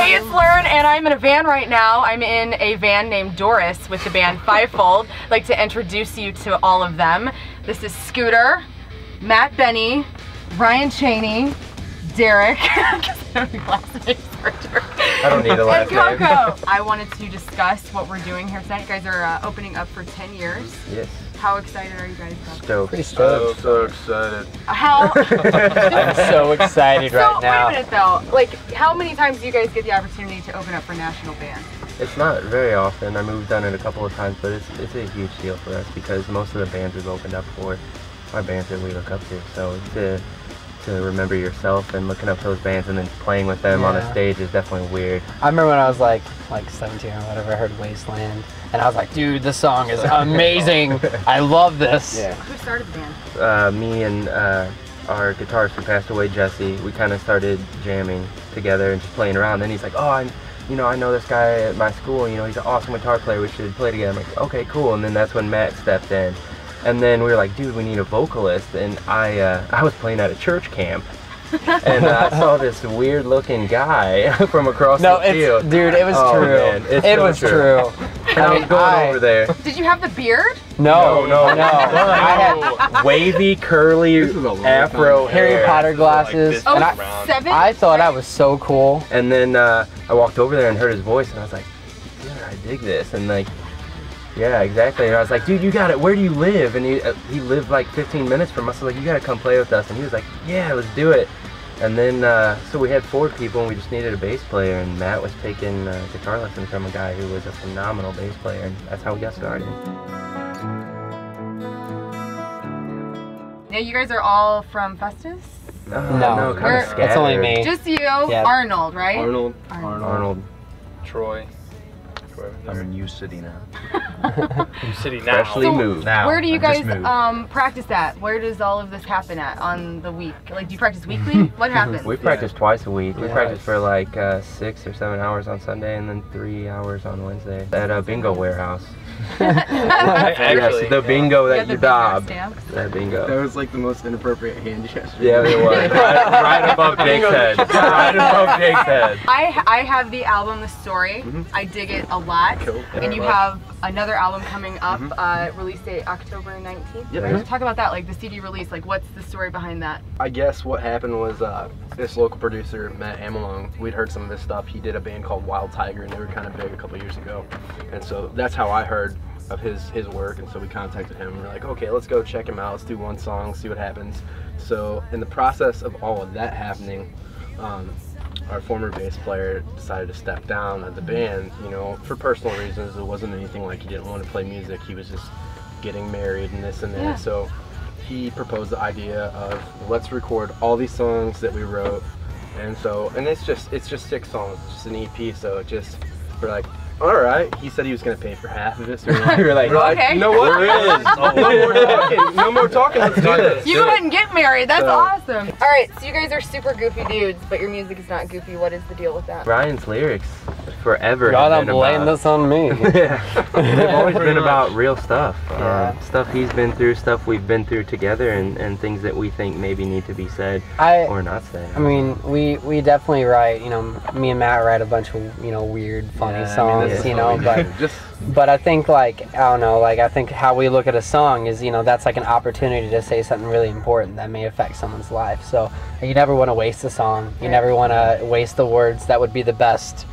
Hey, it's Lauren, and I'm in a van right now. I'm in a van named Doris with the band Fivefold. I'd like to introduce you to all of them. This is Scooter, Matt Benny, Ryan Cheney, Derek. I don't need a last name. And Coco. I wanted to discuss what we're doing here tonight. You guys are opening up for 10 years. Yes. How excited are you guys? Stoked. Pretty stoked. So excited. How? I'm so excited right now. Wait a minute though. Like, how many times do you guys get the opportunity to open up for national bands? It's not very often. I mean, we've done it a couple of times, but it's a huge deal for us because most of the bands we've opened up for are bands that we look up to. So to remember yourself and looking up those bands and then playing with them on a stage is definitely weird. I remember when I was like 17 or whatever, I heard Wasteland, and I was like, dude, this song is amazing. I love this. Yeah. Who started the band? Me and our guitarist who passed away, Jesse, we kind of started jamming together and just playing around. Then he's like, oh, I know this guy at my school, he's an awesome guitar player, we should play together. I'm like, okay, cool. And then that's when Matt stepped in. And then we were like, dude, we need a vocalist. And I was playing at a church camp. And I saw this weird looking guy from across the field. Dude, it was true. Man, it was true. And I was going over there. Did you have the beard? No. I had wavy, curly, afro Harry Potter glasses. Oh, and I thought I was so cool. And then I walked over there and heard his voice, and I was like, dude, I dig this. And like, yeah, exactly. And I was like, dude, you got it. Where do you live? And he lived like 15 minutes from us. I was like, you got to come play with us. And he was like, yeah, let's do it. And then, so we had 4 people, and we just needed a bass player. And Matt was taking guitar lessons from a guy who was a phenomenal bass player. And that's how we got started. Yeah, you guys are all from Festus? No, kind of scattered. It's only me. Just you, Arnold, right? Arnold. Troy. I'm in U City now. U City now. Freshly moved. Now. Where do you guys practice at? Where does all of this happen at on the week? Like, do you practice weekly? What happens? We practice twice a week. We practice for like 6 or 7 hours on Sunday and then 3 hours on Wednesday at a bingo warehouse. Actually, the bingo that you daub. Stamps. That bingo. That was like the most inappropriate hand gesture. Yeah, it was. right above Jake's head. Right above Jake's head. I have the album The Story. I dig it a lot. Cool. And you have another album coming up, release date October 19th. Yep. Talk about that, like the CD release, like what's the story behind that? I guess what happened was this local producer, Matt Amelong, we'd heard some of his stuff. He did a band called Wild Tiger, and they were kind of big a couple years ago. And so that's how I heard of his work, and so we contacted him and we're like, okay, let's go check him out, let's do one song, see what happens. So in the process of all of that happening, our former bass player decided to step down at the band, for personal reasons. It wasn't anything like he didn't want to play music, he was just getting married and this and that. Yeah. So he proposed the idea of, let's record all these songs that we wrote. And it's just 6 songs, it's just an EP, so we're like, all right. He said he was going to pay for half of it, so we're like, okay. You know what? No more talking, let's do this. You go ahead and get married, that's awesome. All right, so you guys are super goofy dudes, but your music is not goofy. What is the deal with that? Ryan's lyrics forever Y'all have don't been blame this on me. They've always been about real stuff. Stuff he's been through, stuff we've been through together, and things that we think maybe need to be said or not said. I mean, we definitely write, me and Matt write a bunch of, weird, funny songs, but I think like, I don't know, like I think how we look at a song is, that's like an opportunity to say something really important that may affect someone's life. So you never want to waste a song. You never want to waste the words that would be the best,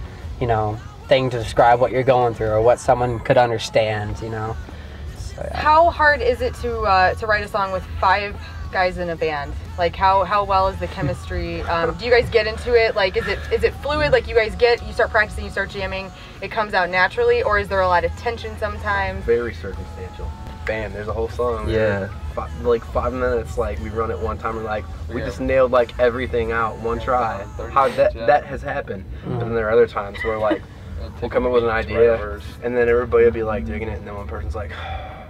thing to describe what you're going through or what someone could understand, So, yeah. How hard is it to write a song with 5 guys in a band? Like how well is the chemistry? Do you guys get into it? Like is it fluid? Like you start practicing, you start jamming, it comes out naturally, or is there a lot of tension sometimes? Very circumstantial. Bam, there's a whole song. Yeah. Like 5 minutes, like we run it one time and like we just nailed like everything out one try. How that has happened. But then there are other times where like we'll come up with an idea and then everybody will be like digging it, and then one person's like,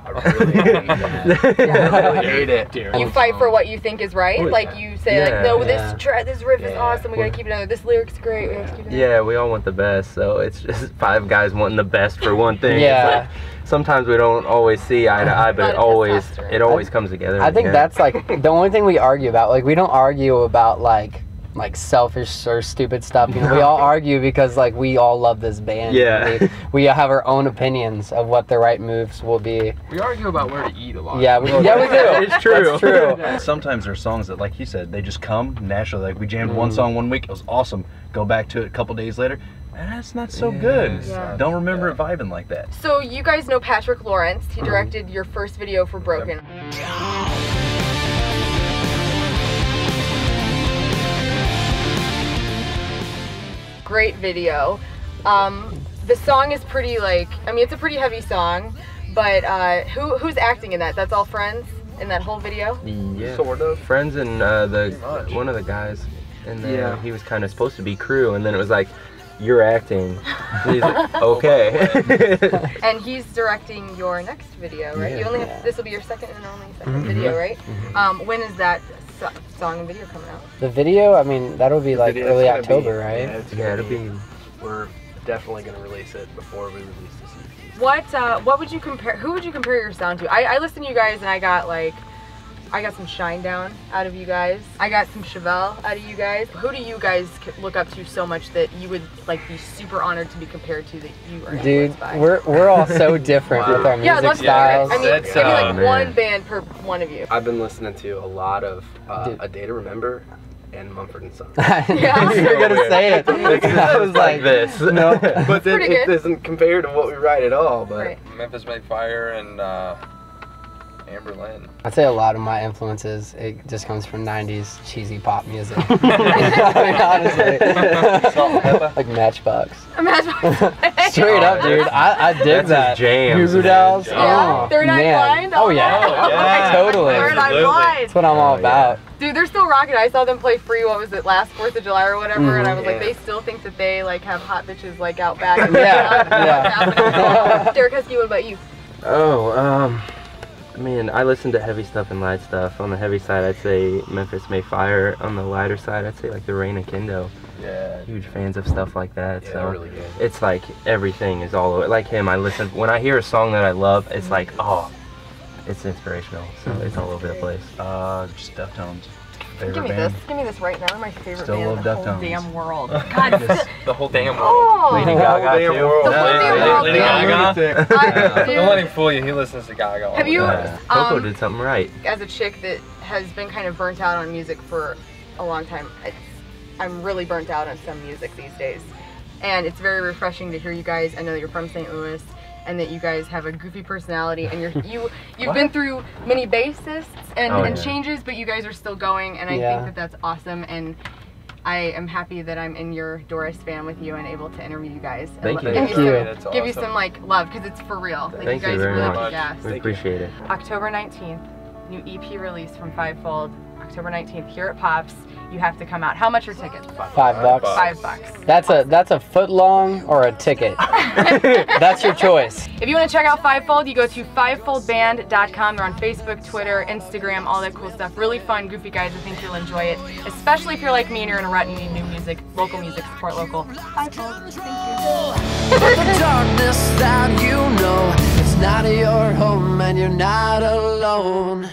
I really hate it. I really hate it. You fight for what you think is right. Like you say, like, no, this riff is awesome. We gotta keep it under. This lyric's great. We have to keep it. Yeah, we all want the best. So it's just 5 guys wanting the best for one thing. Yeah. It's like, sometimes we don't always see eye to eye, but it always comes together. I think that's like the only thing we argue about. Like we don't argue about like like selfish or stupid stuff. You know, we all argue because like we all love this band. Yeah. We have our own opinions of what the right moves will be. We argue about where to eat a lot. Yeah, we do. It's true. That's true. Sometimes there's songs that, like he said, they just come naturally. Like we jammed one song one week, it was awesome. Go back to it a couple days later, that's not so good. Yeah. Don't remember it vibing like that. So you guys know Patrick Lawrence. He directed your first video for Broken. Great video. The song is pretty it's a pretty heavy song, but who's acting in that? That's all friends in that whole video? Yeah. Sort of. Friends and one of the guys in there, he was kind of supposed to be crew, and then it was like, you're acting. And he's like, okay. And he's directing your next video, right? Yeah. You only have, this will be your second video, right? When is that song and video coming out? The video, I mean, that'll be like Video's early gonna October, be, right? Yeah, It'll be. We're definitely gonna release it before we release this EP. What would you compare? Who would you compare your sound to? I listened to you guys and I got some Shinedown out of you guys. I got some Chevelle out of you guys. Who do you guys look up to so much that you would like be super honored to be compared to that you are Dude, influenced by? we're all so different with our music let's styles. I mean, That's, maybe like man. one band per one of you. I've been listening to a lot of A Day to Remember and Mumford and Sons. Yeah. You're gonna say it. I was like this. no. But then pretty it good. doesn't compare to what we write at all. But Right. Memphis May Fire and Amber Lynn. I'd say a lot of my influences, it just comes from 90s cheesy pop music. Honestly. Like Matchbox. Straight up, dude. I dig That's that. his jam. Goo Goo Dolls. Yeah. Oh, Third Eye man. Blind. Oh, yeah. yeah. Totally. Third Eye Absolutely. Blind. That's what I'm all Oh, yeah. about. Dude, they're still rocking. I saw them play Free, what was it, last 4th of July or whatever, and I was like, Yeah. they still think that they like have hot bitches like out back. Yeah. Derek Husky, what about you? Oh, I mean, I listen to heavy stuff and light stuff. On the heavy side, I'd say Memphis May Fire. On the lighter side, I'd say like the Rain Akendo. yeah, Huge fans of stuff like that. yeah, So they're really good. it's like everything is all over. Like him, when I hear a song that I love, it's like, oh, it's inspirational. So it's all over the place. Just Deftones. Give Favorite me band. this. Give me this right now. They're my favorite Still band in the love whole Deftones. damn world. God. The whole damn world. Oh. Lady Gaga too. The whole damn world. Lady Gaga? Don't let Dude, him fool you. He listens to Gaga. all have the you, time. Coco did something right. as a chick that has been kind of burnt out on music for a long time, I'm really burnt out on some music these days. And it's very refreshing to hear you guys. I know that you're from St. Louis and that you guys have a goofy personality and you've been through many bassists and changes, but you guys are still going, and I think that that's awesome, and I am happy that I'm in your Doris fan with you and able to interview you guys. And Thank you. Give Thank you, you. That's give you awesome. some like love, because it's for real. Like, Thank you you guys very really much. kick ass. We appreciate it. October 19th, new EP release from Fivefold. October 19th, here at Pops. You have to come out. How much are tickets? $5. $5. That's a foot long or a ticket. That's your choice. If you want to check out Fivefold, you go to fivefoldband.com. They're on Facebook, Twitter, Instagram, all that cool stuff. Really fun, goofy guys. I think you'll enjoy it, especially if you're like me and you're in a rut and you need new music, local music, support local. Fivefold. Thank you. The darkness that you know, it's not your home and you're not alone.